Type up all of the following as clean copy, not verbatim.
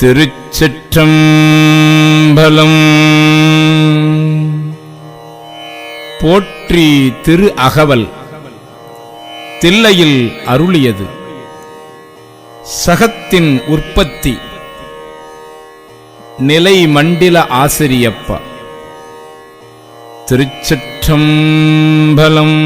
திருச்சிற்றம்பலம். போற்றி திரு அகவல் தில்லையில் அருளியது. சகத்தின் உற்பத்தி நிலை மண்டில ஆசிரியப்பா. திருச்சிற்றம்பலம்.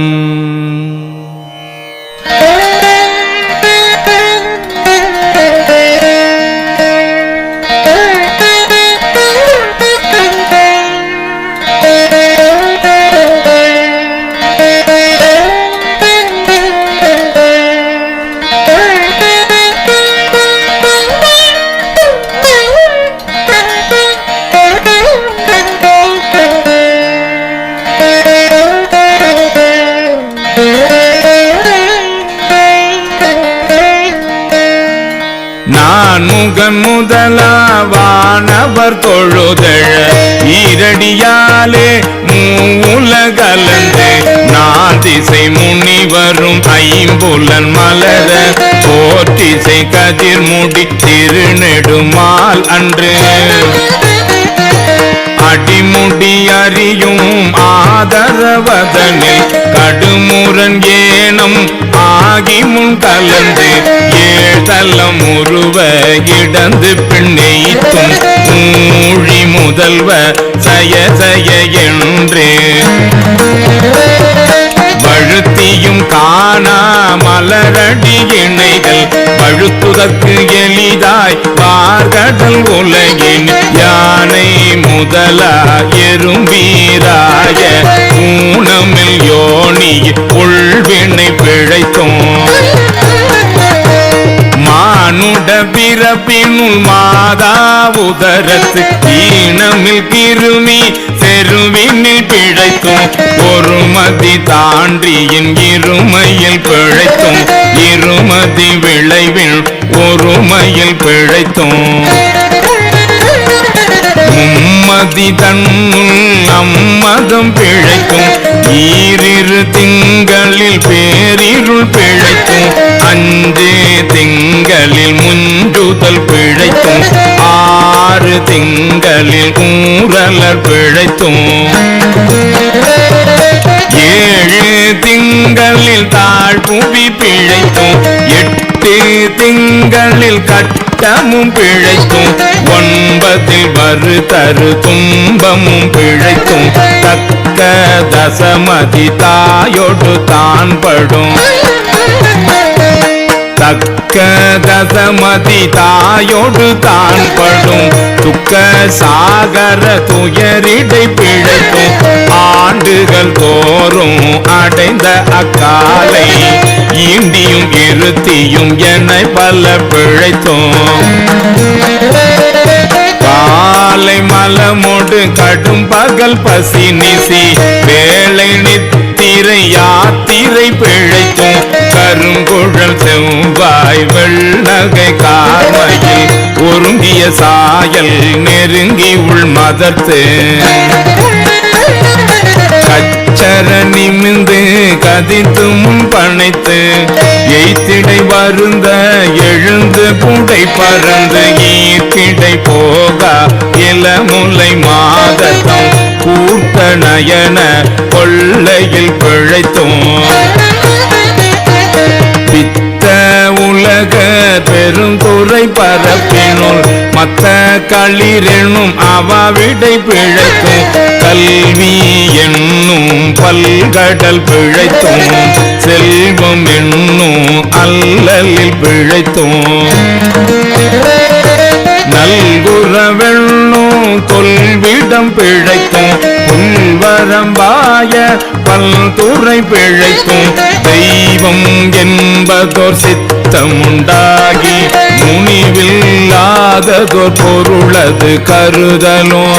முகன் முதலாவானவர் தொழுதழ ஈரடியாலே மூலகலந்து நான் திசை முனிவரும் ஐம்புலன் மலர போற்றிசை கதிர் முடி திருநெடுமால் அன்று அடிமுடி அறியும் ஆதரவதனில் கடுமுரன் ஏனம் ஆகி முன் கலந்து ஏழ்தலம் உருவ இடந்து பின்னெய்த்தும் மூழி முதல்வ சய சய என்று வழுத்தியும் காணா மலரடி இணைகள் பழுத்துதற்கு எளிதாய் பார்கடல் உலகின் யானை முதலா எறும்பீராய ஊனமில் யோனி உள்வினை பிழைத்தோம் மானுட பிறப்பினுள் மாதா உதரத்து ஈனமில் கிருமி செருவினில் பிழைத்தும் ஒருமதி தாண்டியின் இருமையில் பிழைத்தும் இருமதி விளைவில் ஒருமையில் பிழைத்தும் மும்மதி தன்னுள் அம்மதம் பிழைக்கும் ஈரிரு திங்களில் பேரிருள் பிழைக்கும் அஞ்சே திங்களில் முஞ்சுதல் பிழைத்தும் ஆறு திங்களில் ஊரலர் பிழைத்தும் ஏழு திங்களில் தாழ்புவி பிழைத்தும் எட்டு திங்களில் கட்டமும் பிழைத்தும் ஒன்பதில் வரு தரு துன்பமும் பிழைத்தும் தக்க தசமதி தாயோடு தான் படும் தக்க தசமதி தாயோடு தான் படும் துக்க சாகர துயரிடை பிழைத்தும் ஆண்டுகள் தோறும் அடைந்த அக்காலை ஈண்டியும் இருத்தியும் என பல பிழைத்தோம் காலை மலமோடு கடும் பகல் பசி நிசி வேலை நித்திரை யாத்திரை பிழைத்தும் கருங்குழல் செவ்வாய் வெள்ளகை கார்மையில் ஒருங்கிய சாயல் நெருங்கி உள் மதத்து கச்சர நிமிந்து கதித்து முன் பனைத்து எய்த்திடை வருந்த எழுந்து புடை பறந்து ஈர்க்கிடை போகா இளமுலை மாதத்தம் கூர்த்த நயன கொள்ளையில் பிழைத்தோம் பித்த உலக பெருந்துறை பரப்பினுள் மத்த களிரெனும் அவாவிடை பிழைத்தும் கல்வி என்னும் பல்கடல் பிழைத்தும் செல்வம் என்னும் அல்லலில் பிழைத்தும் நல்குறவெண்ணும் தொல்விடம் பிழைத்தும் புல்வரம்பாய பல்துறை பிழைத்தும் தெய்வம் என்பதோர் சித்தம் உண்டாகி முனிவில்லாததோர் பொருளது கருதலும்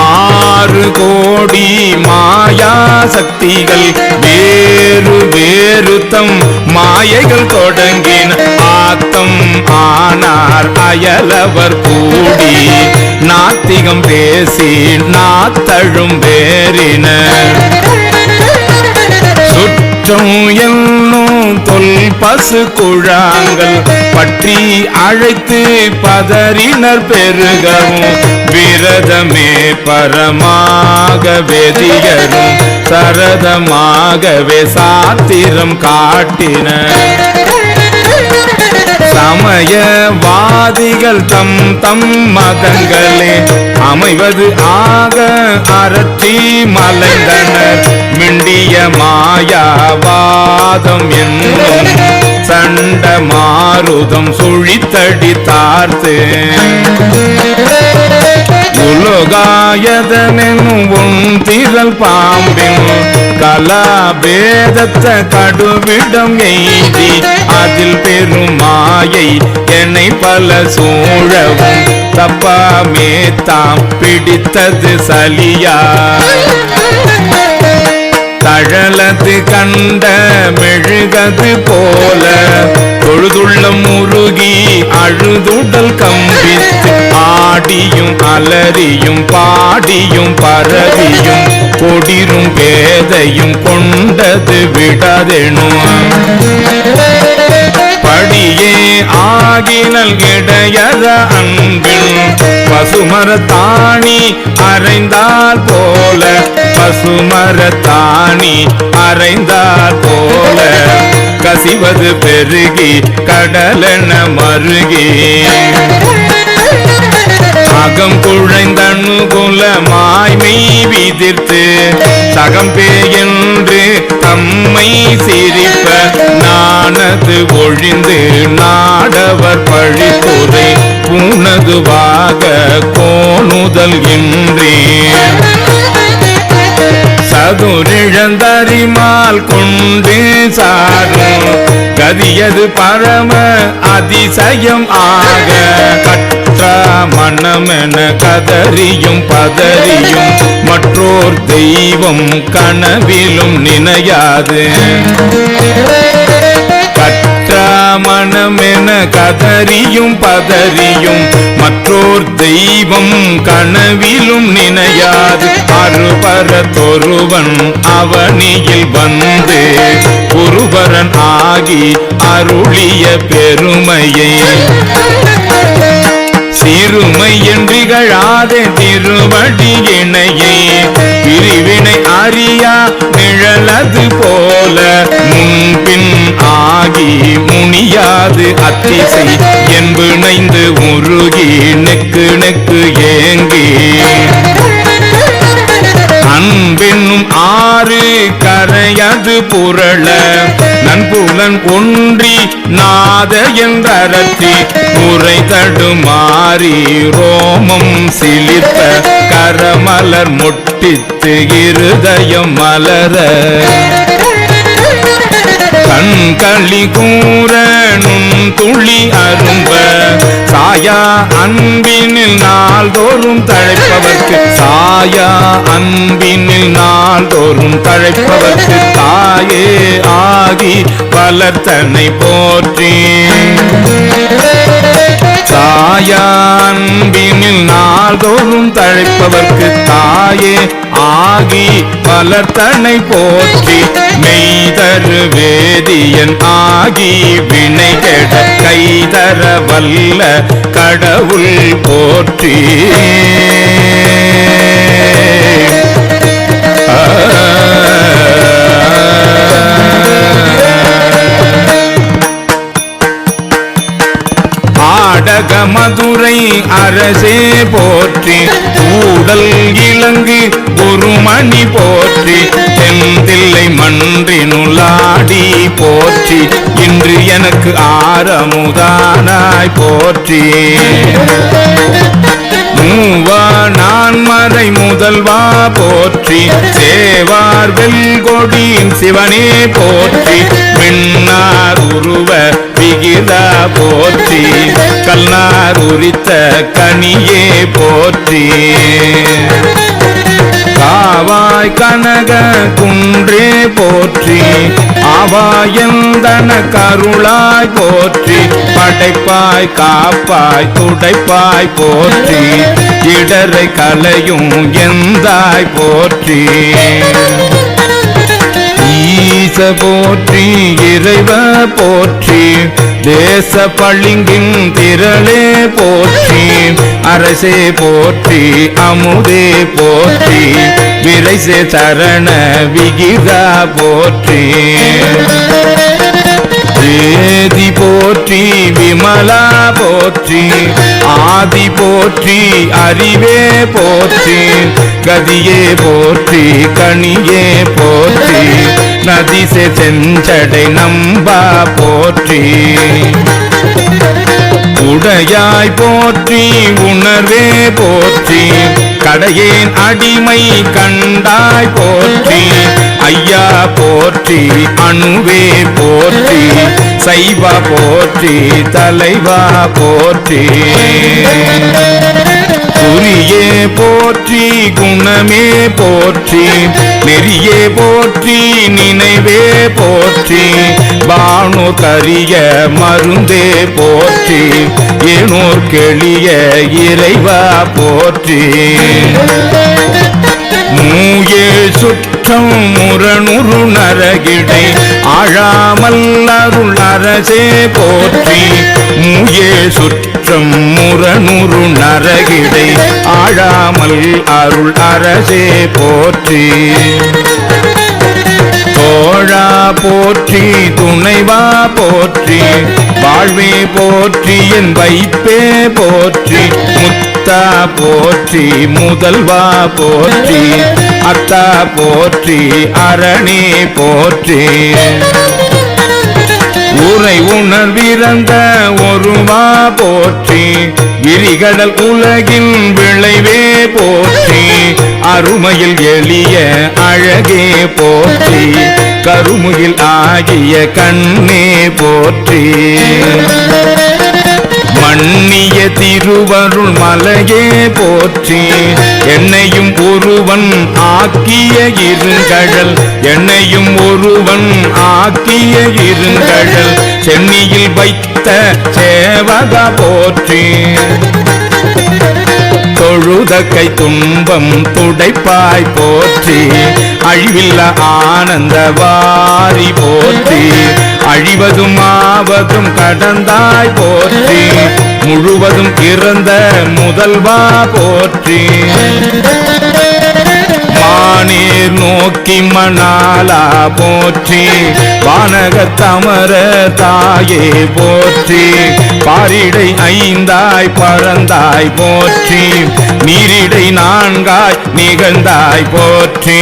ஆறு கோடி மாயா சக்திகள் வேறு வேறு தம் மாயைகள் தொடங்கின ஆத்தம் ஆனார் அயலவர் கூடி நாத்திகம் பேசி நாத்தழும் வேறினர் சுற்ற தோற்றம் என்னும் தொல் பசு குழாங்கள் பற்றி அழைத்து பதறினர் பெருகவும் விரதமே பரமாக வேதியரும் சரதமாகவே சாத்திரம் காட்டினர். சமயவாதிகள் தம் தம் மதங்களே அமைவது ஆக அரற்றி மலைந்தனர். மிண்டிய மாயாவாதம் என்னும் சண்ட மாருதம் சுழித்தடி தார்த்து உலோகாயதனும் உன் திரள் பாம்பின் கலாபேதத்த கடுவிடம் எய்தி அதில் பெரும் மாயை என்னை பல சூழவும் தப்பாமே தாம் பிடித்தது சலியா. தழலது கண்ட மெழுகது போல தொழுதுள்ள முருகி அழுதுடல் கம்பித்து ஆடியும் அலறியும் பாடியும் பரவியும் கொடிரும் பேதையும் கொண்டது விடதெனும் படியே ஆகினல் இடையற அன்பின் பசுமரத்தாணி அறைந்தால் போல பசுமரத்தாணி அறைந்தால் போல கசிவது பெருகி கடலென மருகி அகம் குழைந்தனுகுல மாய்மை விதிர்த்து சகம்பே என்று தம்மை சிரிப்ப நானது ஒழிந்து நாடவர் பழித்துறை பூனதுவாக கோணுதல் இன்றே. சதுரிழந்தறிமால் கொண்டு சாரும் கதியது பரம அதிசயம் ஆக கற்ற மனமென கதறியும் பதறியும் மற்றோர் தெய்வம் கனவிலும் நினையாது. மனமென கதறியும் பதறியும் மற்றோர் தெய்வம் கனவிலும் நினையாது. அருபர தொருவன் அவனியில் வந்து குருபரன் ஆகி அருளிய பெருமையை சிறுமை என்றிகழாத திருவடி இணையை பிரிவினை அறியா நிழலது போல முன்பின் ஆகி முனியாது அத்திசை என்பிணைந்து உருகி நெக்கு நெக்கு ஏங்கி அன்பென்னும் ஆறு கரையது புரள நன்புலன் ஒன்றி நாத என்றரற்றி முறை தடுமாறி ரோமம் சிலிர்த்த கரமலர் முட்டித்து இருதயம் மலர கண்களி கூற நுண் துளி அரும்ப சாயா அன்பினில் நாள்தோறும் தழைப்பவர்க்கு சாயா அன்பினில் நாள்தோறும் தழைப்பவர்க்கு தாயே ஆகி பலர்த்தனை போற்றி. சாயா அன்பினில் நாள்தோறும் தழைப்பவர்க்கு தாயே ஆகி பலர்த்தனை போற்றி. மெய்தரு வேதியன் ஆகி வினை கெட கைதர வல்ல கடவுள் போற்றி. ஆடக மதுரை அரசே போற்றி. கூடல் இலங்கு குருமணி போற்றி. தென்தில்லை மன்றினுளாடி போற்றி. இன்று எனக்கு ஆரமுதானாய் போற்றி. மூவா நான்மறை முதல்வா போற்றி. சேவார் வெல்கொடியின் சிவனே போற்றி. மின்னார் உருவ விகிதா போற்றி. கல்நார் உரித்த கனியே போற்றி. காவாய் கனக குன்றே போற்றி. ஆவாயந்தன கருளாய் போற்றி. படைப்பாய் காப்பாய் துடைப்பாய் போற்றி. இடரை கலையும் எந்தாய் போற்றி. ஈச போற்றி இறைவ போற்றி தேச பளிங்கின் திரளே போற்றி அரசே போற்றி அமுதே போற்றி விரைசே சரண விகிதா போற்றி வேதி போற்றி விமலா போற்றி ஆதி போற்றி அறிவே போற்றி கதியே போற்றி கனியே போற்றி நதிசே செஞ்சடை நம்பா போற்றி உடையாய் போற்றி உணர்வே போற்றி கடையேன் அடிமை கண்டாய் போற்றி ஐயா போற்றி அணுவே போற்றி சைவா போற்றி தலைவா போற்றி குறியே போற்றி குணமே போற்றி நெறியே போற்றி நினைவே போற்றி பானு கரிய மருந்தே போற்றி ஏனோர் கெளிய இறைவா போற்றி மூயே சுற்றம் முரணுரு நரகிடை ஆழாமல் அருள் அரசே போற்றி மூயே சுற்றம் முரணுரு நரகிடை ஆழாமல் அருள் அரசே போற்றி தோழா போற்றி துணைவா போற்றி வாழ்வே போற்றி என் வைப்பே போற்றி முத்தா போற்றி முதல்வா போற்றி அத்தா போற்றி அரணே போற்றி உரை உணர்விறந்த ஒருவா போற்றி விரிகடல் உலகின் விளைவே போற்றி அருமையில் எளிய அழகே போற்றி கருமுகில் ஆகிய கண்ணே போற்றி மன்னிய திருவருள் மலையே போற்றி என்னையும் ஒருவன் ஆக்கிய இருங்கடல் என்னையும் ஒருவன் ஆக்கிய இருங்கடல் சென்னியில் வைத்த சேவகா போற்றி தொழுதக்கை துன்பம் துடைப்பாய் போற்றி அழிவில்ல ஆனந்த வாரி போற்றி அழிவதும் ஆவதும் கடந்தாய் போற்றி முழுவதும் இறந்த முதல்வா போற்றி மானீர் நோக்கி மணாலா போற்றி வானகத்தமர தாயே போற்றி பாரிடை ஐந்தாய் பறந்தாய் போற்றி நீரிடை நான்காய் நிகழ்ந்தாய் போற்றி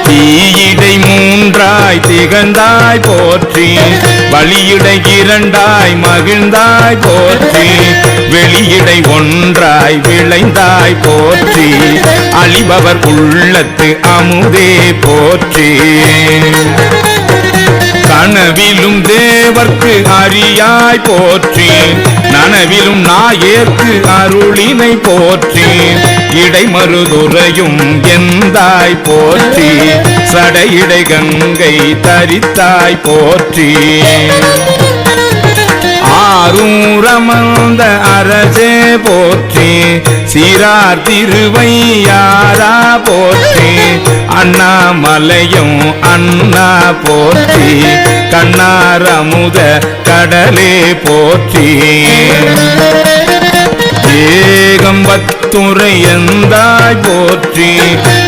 தீயிடை மூன்றாய் திகழ்ந்தாய் போற்றி வழியிடை இரண்டாய் மகிழ்ந்தாய் போற்றி வெளியிடை ஒன்றாய் விளைந்தாய் போற்றி அழிபவர் உள்ளத்து அமுதே போற்றி கனவிலும் தேவர்க்கு அறியாய் போற்றி நனவிலும் நாயேற்கு அருளினை போற்றி இடைமருதுரையும் எந்தாய் போற்றி சடையிடை கங்கை தரித்தாய் போற்றி ஆரூரமர்ந்த அரசே போற்றி சீரார் திருவையாரா போற்றி அண்ணாமலையும் அண்ணா போற்றி கண்ணார் அமுத கடலே போற்றி ஏகம்பத்துரை எந்தாய் போற்றி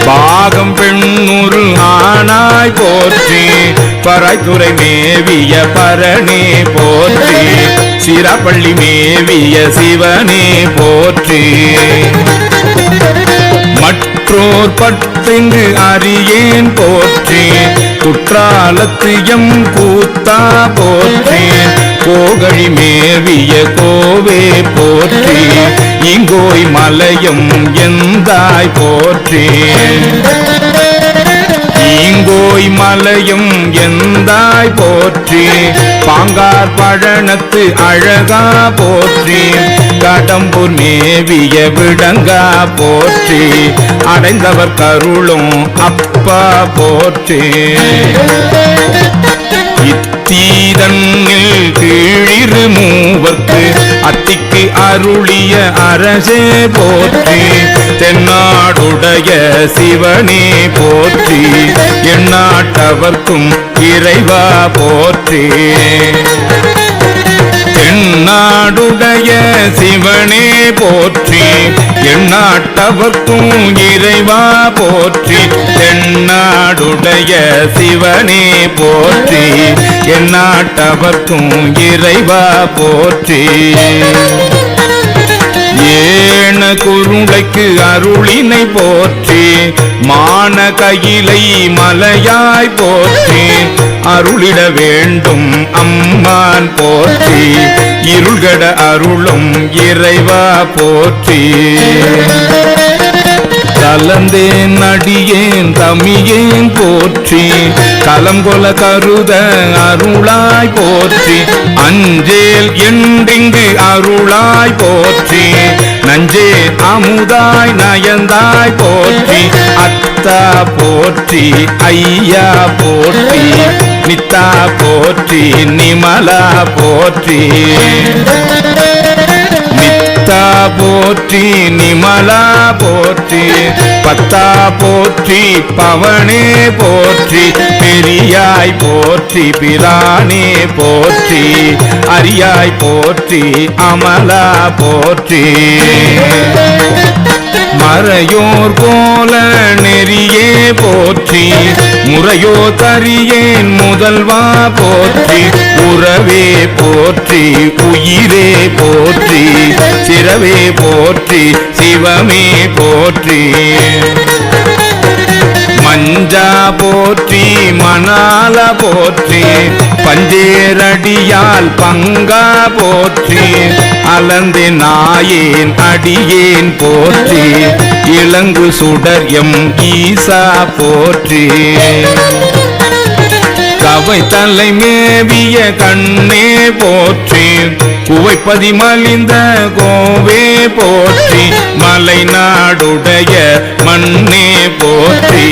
பாகம் பெண்ணுரு ஆனாய் போற்றி பராய்த்துறை மேவிய பரணே போற்றி சிராப்பள்ளி மேவிய சிவனே போற்றி மற்றோர் பற்றிங்கு அறியேன் போற்றி குற்றாலத்து எம் கூத்தா போற்றி கோகழி மேவிய கோவே போற்றி இங்கோய் மலையும் எந்தாய் போற்றி ஈங்கோய் மலையும் எந்தாய் போற்றி பாங்கார் பழனத்து அழகா போற்றி கடம்பூர் மேவிய விடங்கா போற்றி அடைந்தவர் கருளும் அப்பா போற்றி இத்தீதன்னில் கீழிரு மூவர்க்கு அத்திக்கு அருளிய அரசே போற்றி தென்னாடுடைய சிவனே போற்றி எந்நாட்டவர்க்கும் இறைவா போற்றி தென்னாடுடைய சிவனே போற்றி எந்நாட்டவர்க்கும் இறைவா போற்றி தென்னாடுடைய சிவனே போற்றி எந்நாட்டவர்க்கும் இறைவா போற்றி ஏன குருளைக்கு அருளினை போற்றி மான கையிலை மலையாய் போற்றி அருளிட வேண்டும் அம்மான் போற்றி இருள்கட அருளும் இறைவா போற்றி கலந்தேன் அடியேன் தமியேன் போற்றி கலங்கொல கருத அருளாய் போற்றி அஞ்சேல் என்றிங்கு அருளாய் போற்றி நஞ்சே அமுதாய் நயந்தாய் போற்றி அத்தா போற்றி ஐயா போற்றி நித்தா போற்றி நிமலா போற்றி நித்தா போற்றி நிமலா போற்றி பத்தா போற்றி பவனே போற்றி பெரியாய் போற்றி பிரானே போற்றி அரியாய் போற்றி அமலா போற்றி மறையோர் போல நெறியே போற்றி முறையோ தரியேன் முதல்வா போற்றி உறவே போற்றி உயிரே போற்றி சிறவே போற்றி சிவமே போற்றி மஞ்சா போற்றி மணால போற்றி பஞ்சேரடியால் பங்கா போற்றி அலந்து நாயேன் அடியேன் போற்றி இளங்கு சுடர் எம் ஈசா போற்றி கவை தலை மேவிய கண்ணே போற்றி குவைப்பதி மலிந்த கோவே போற்றி மலை நாடுடைய மண்ணே போற்றி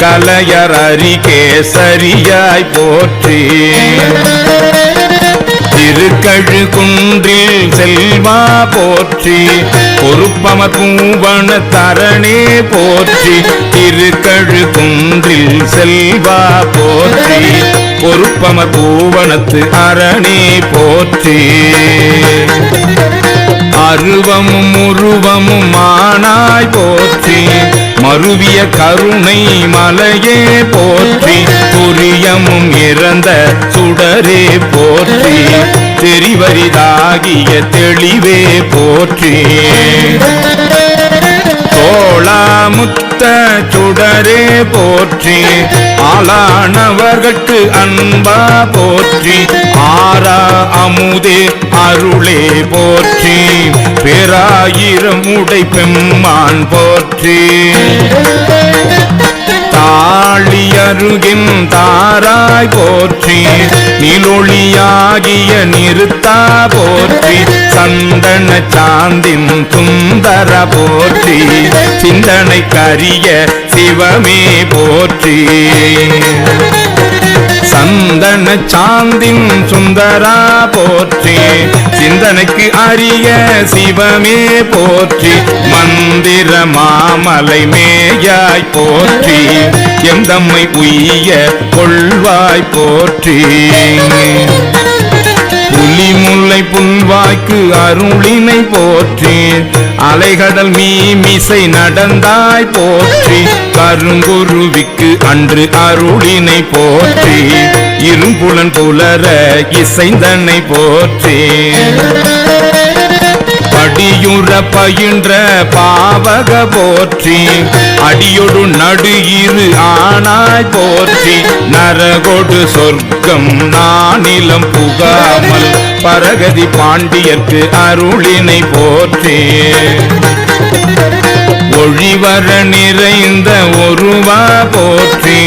கலையர் அரிகே சரியாய் போற்றி திருக்கழு குன்றில் செல்வா போற்றி பொறுப்பமர் பூவன தரணே போற்றி திருக்கழு குன்றில் செல்வா போற்றி பொறுப்பமர் பூவனத்து அரணே போற்றி அருவமும் உருவமும் மானாய் போற்றி மருவிய கருணை மலையே போற்றி துரியமும் இறந்த சுடரே போற்றி தெரிவரிதாகிய தெளிவே போற்றி தோளாமுத்த சுடரே போற்றி ஆளானவர்கட்கு அன்பா போற்றி ஆரா அமுதே அருளே போற்றி பேராயிரம் உடை பெம்மான் போற்றி தாழியருகின் தாராய் போற்றி நிலொளியாகிய நிறுத்தா போற்றி சந்தன சாந்தின் சுந்தர போற்றி சிந்தனை கரிய சிவமே போற்றி சந்தன சாந்தின் சுந்தரா போற்றி சிந்தனைக்கு அரிய சிவமே போற்றி மந்திர மாமலை மேயாய் போற்றி எந்தம்மை உய்ய கொள்வாய் போற்றி புலிமுல்லை புல்வாய்க்கு அருளினை போற்றி அலைகடல் மீமிசை நடந்தாய் போற்றி கருங்குருவிக்கு அன்று அருளினை போற்றி இரும்புலன் புலர இசைந்தனை போற்றி படியுற பயின்ற பாவக போற்றி அடியொடு நடு இரு ஆனாய் போற்றி நரகொடு சொர்க்கம் நானிலம் புகாமல் பரகதி பாண்டியர்க்கு அருளினை போற்றி ஒழிவர நிறைந்த ஒருவா போற்றி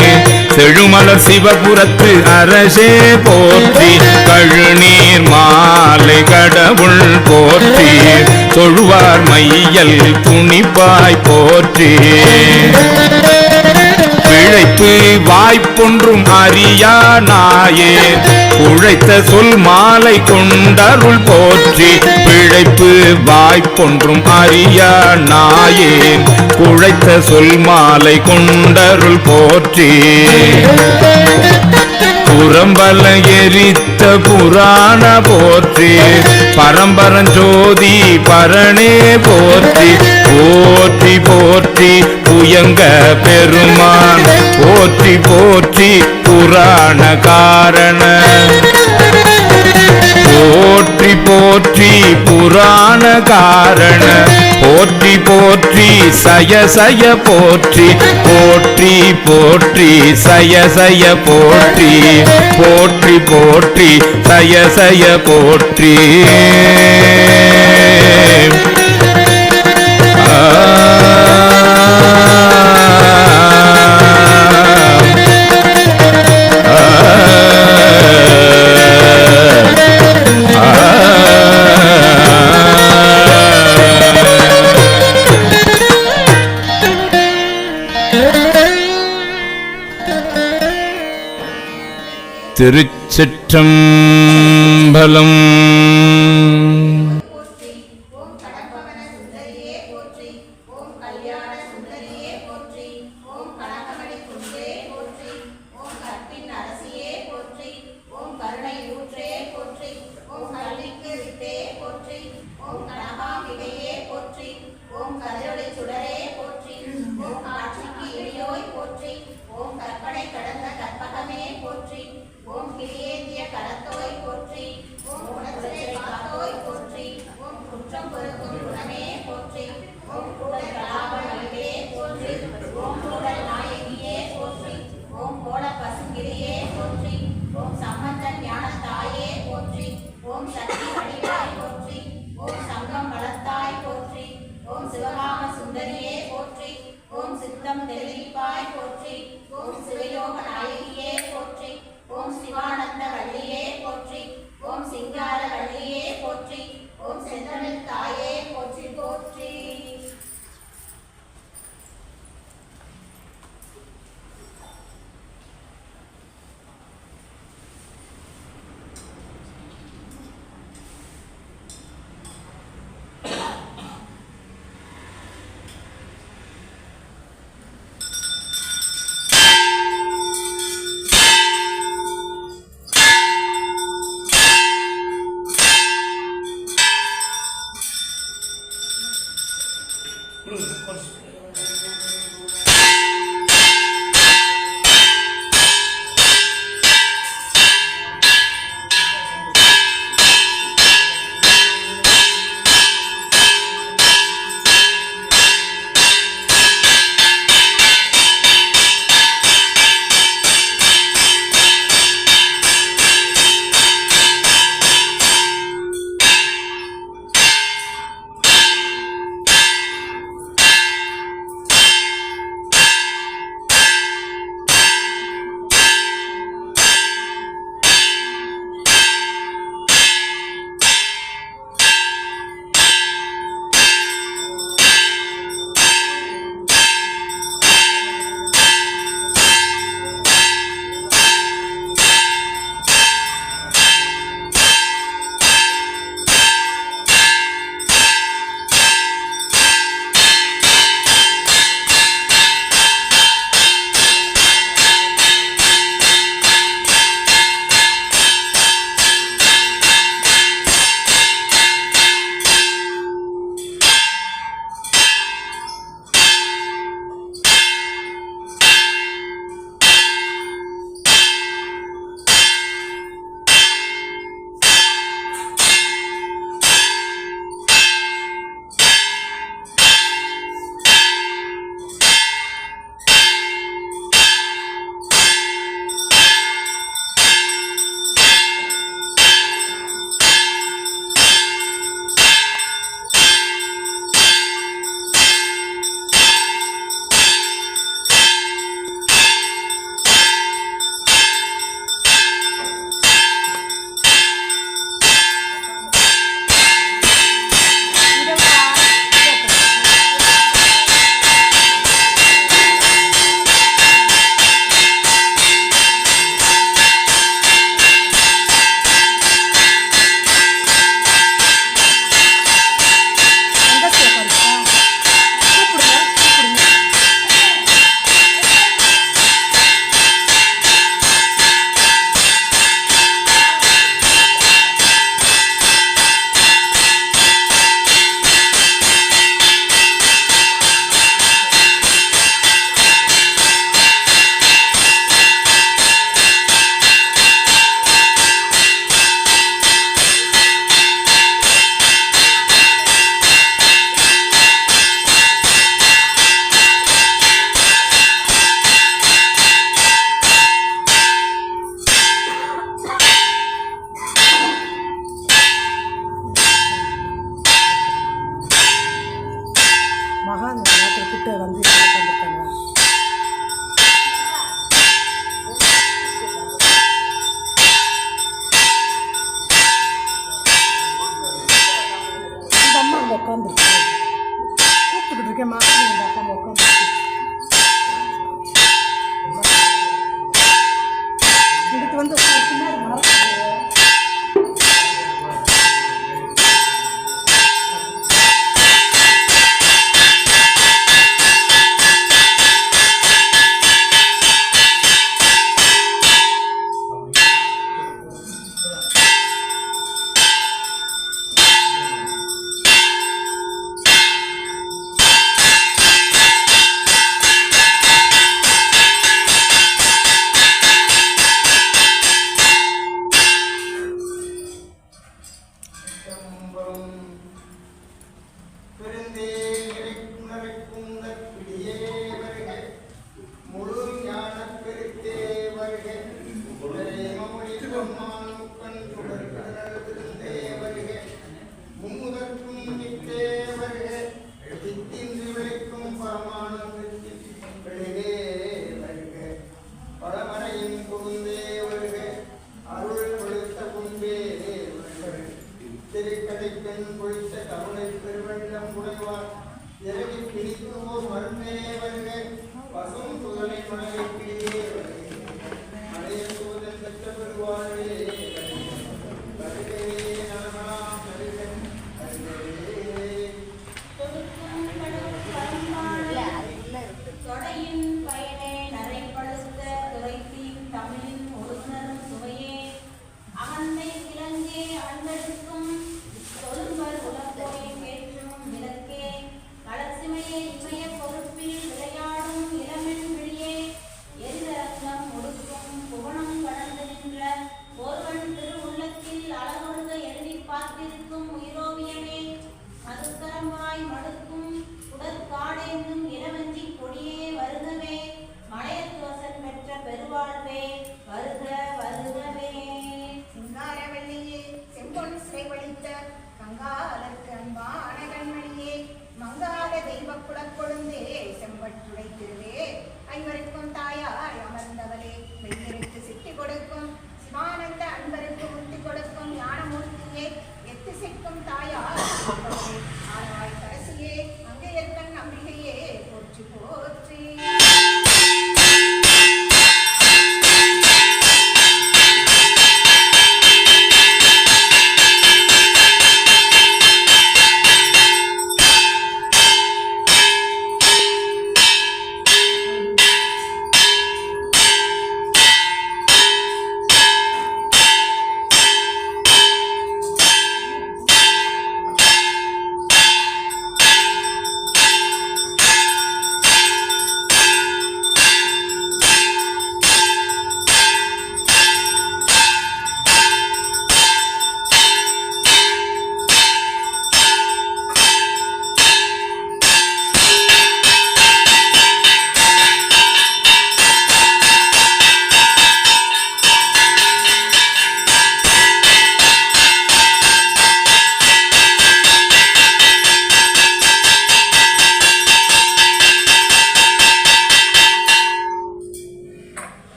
செழுமலர் சிவபுரத்து அரசே போற்றி கழுநீர் மாலை கடவுள் போற்றி தொழுவார் மையல் துணிப்பாய் போற்றி பிழைப்பு வாய்ப்பொன்றும் அறியா நாயே உழைத்த சொல் மாலை கொண்டருள் போற்றி இழைப்பு வாய்ப்பொன்றும் அறியா நாயேன் குழைத்த சொல் மாலை கொண்டருள் போற்றி புறம்பல எரித்த புராண போற்றி பரம்பரஞ்சோதி பரணே போற்றி போற்றி போற்றி புயங்க பெருமான் போற்றி போற்றி புராண காரண போற்றி போற்றி புராண காரண போற்றி போற்றி சய சய போற்றி போற்றி போற்றி சய சய போற்றி போற்றி போற்றி சய சய போற்றி திருச்சிற்றம்பலம். கூப்பிட்டு வந்து உட்காந்துருக்காங்க. அந்த அம்மா அங்கே உட்காந்துருக்கு, கூப்பிட்டுக்கிட்டு இருக்கேன். மாற்றி அந்த அம்மா உட்காந்துருக்கு. இதுக்கு வந்து பின்னாடி மரம்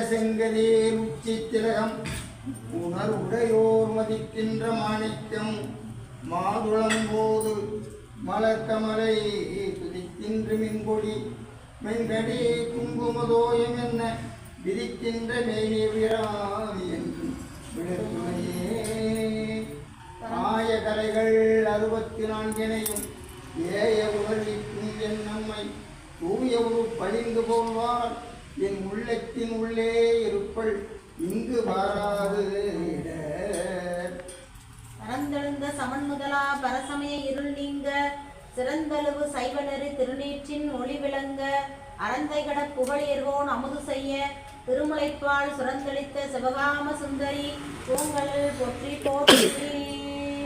செங்கதேர் உச்சி திலகம் உணர்வுடையோர் மதிக்கின்ற மாணிக்கம் மாதுளம் போது மலர்கமலை துதிக்கின்ற மின்கொடி மென்கடி குங்குமதோயம் என்ன விதிக்கின்ற மேனி விராமி என்று விடத்துணையே ஆய கலைகள் 64 ஏய உணர்விக்கும் என் நம்மை தூய ஒரு பழிந்து போவார் என் உள்ளத்தின் உள்ளே இருப்பள் இங்கு வாராது பரந்தெழுந்த சமன் முதலா பரசமய இருள் நீங்க சிறந்தளவு சைவநெறி திருநீற்றின் ஒளி விளங்க அறந்தைகட புகழியர்வோன் அமுது செய்ய திருமுலைப்பால் சுரந்தளித்த சிவகாம சுந்தரி பூங்கலில் பொற்றி போற்றி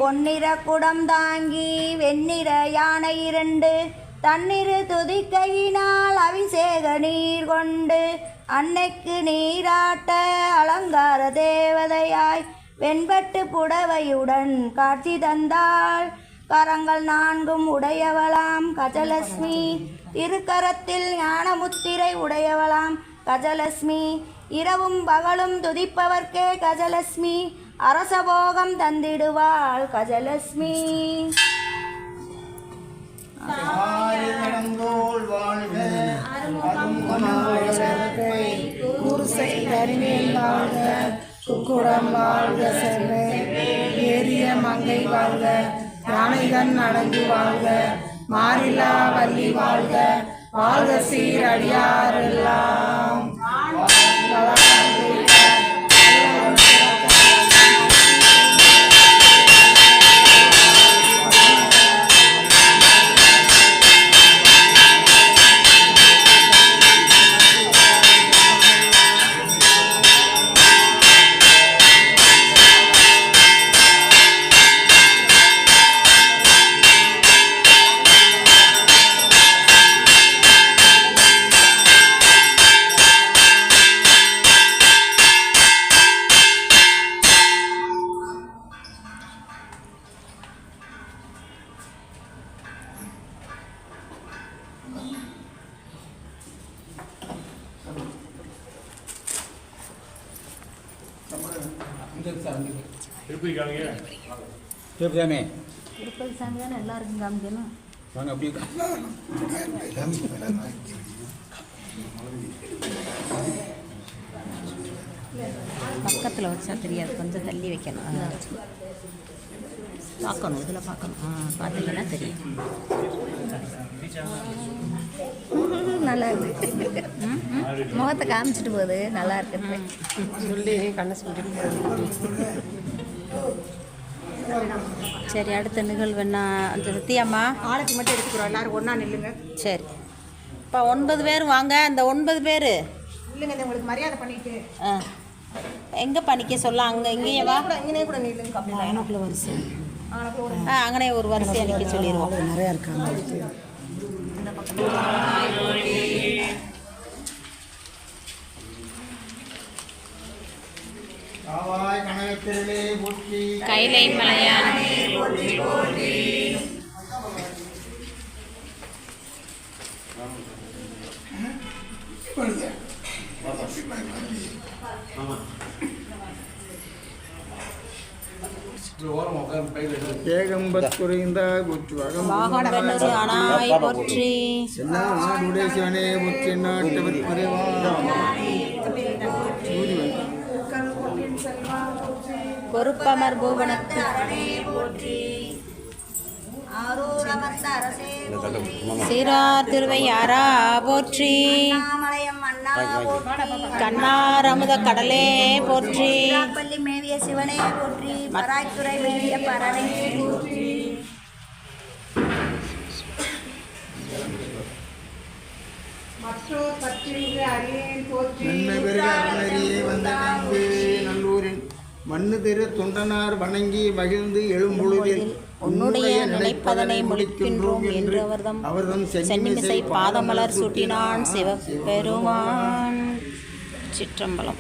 பொன்னிற குடம் தாங்கி வெண்ணிற யானை 2 தன்னிரு துதிக்கையினால் அபிஷேக நீர் கொண்டு அன்னைக்கு நீராட்ட அலங்கார தேவதையாய் வெண்பட்டு புடவையுடன் காட்சி தந்தாள். கரங்கள் 4 உடையவளாம் கஜலட்சுமி, திருக்கரத்தில் ஞானமுத்திரை உடையவளாம் கஜலட்சுமி. இரவும் பகலும் துதிப்பவர்க்கே கஜலட்சுமி, அரசபோகம் தந்திடுவாள் கஜலட்சுமி. நடந்தோள் வாழ்க குக்குடம் வாழ்க செல்வே, ஏரிய மங்கை வாழ்க, யானைதன் அடங்கு வாழ்க, மாறிலா வள்ளி வாழ்க, வாழ்க சீரடியாரெல்லாம். திருப்பதி திருப்பதி சாமி தானே எல்லாருக்கும் காமிக்கணும். வாங்க அப்படியே பக்கத்தில் வச்சா தெரியாது, கொஞ்சம் தள்ளி வைக்கணும். பார்க்கணும், இதில் பார்க்கணும். பார்த்தீங்கன்னா தெரியும். நல்லா இருக்கு. முகத்தை காமிச்சிட்டு போகுது, நல்லா இருக்கு சொல்லி கண்ணை சொல்லிட்டு. சரி, அடுத்த நிகழ்வு என்ன? அந்த சத்தியம்மா ஆளுக்கு மட்டும் எடுத்துக்கிறோம், எல்லாரும் ஒன்றா நில்லுங்க. சரி, இப்போ 9 பேர் வாங்க. அந்த 9 பேர் இல்லைங்க, இந்த உங்களுக்கு மரியாதை பண்ணிட்டு எங்கே பண்ணிக்க சொல்ல? அங்கே இங்கேயே வா, இங்கே கூட நில்லுங்க. அப்படிலாம் எனக்குள்ள வரிசை அங்கனே ஒரு வரிசையாக நிற்க சொல்லிடுவோம். நிறையா இருக்காங்க. காவாய் கனகத்திரளே போற்றி, கைலை மலையான ஏகம்பத் குறைந்தாய் போற்றி, வாகன வெண்ணூறு அனாய் போற்றி, நாடுடைய சிவனே போற்றி, நாட்டவர் குறைவா பொறுப்பமர் பூவனத்து ஆரூரமர்த்த அரசே போற்றி, சீரார் திருவையாரா போற்றி, அண்ணாமலையம் அண்ணா போற்றி, கண்ணார் அமுத கடலே போற்றி, பள்ளி மேவிய சிவனே போற்றி, பராய்த்துறை மேவிய பரனை போற்றி. மற்றோர் பற்றின்று அறியேன் போற்றி. நன்மை பெருக அருணரியே வந்த நன்பு நல்லூரின் மண்ணு திரு தொண்டனார் வணங்கி மகிழ்ந்து எழும்பொழுதில் உன்னுடைய நினைப்பதனை முடிக்கின்றோம் என்று அவர்தம் சென்னிமிசை பாதமலர் சூட்டினான் சிவபெருமான். சிற்றம்பலம்.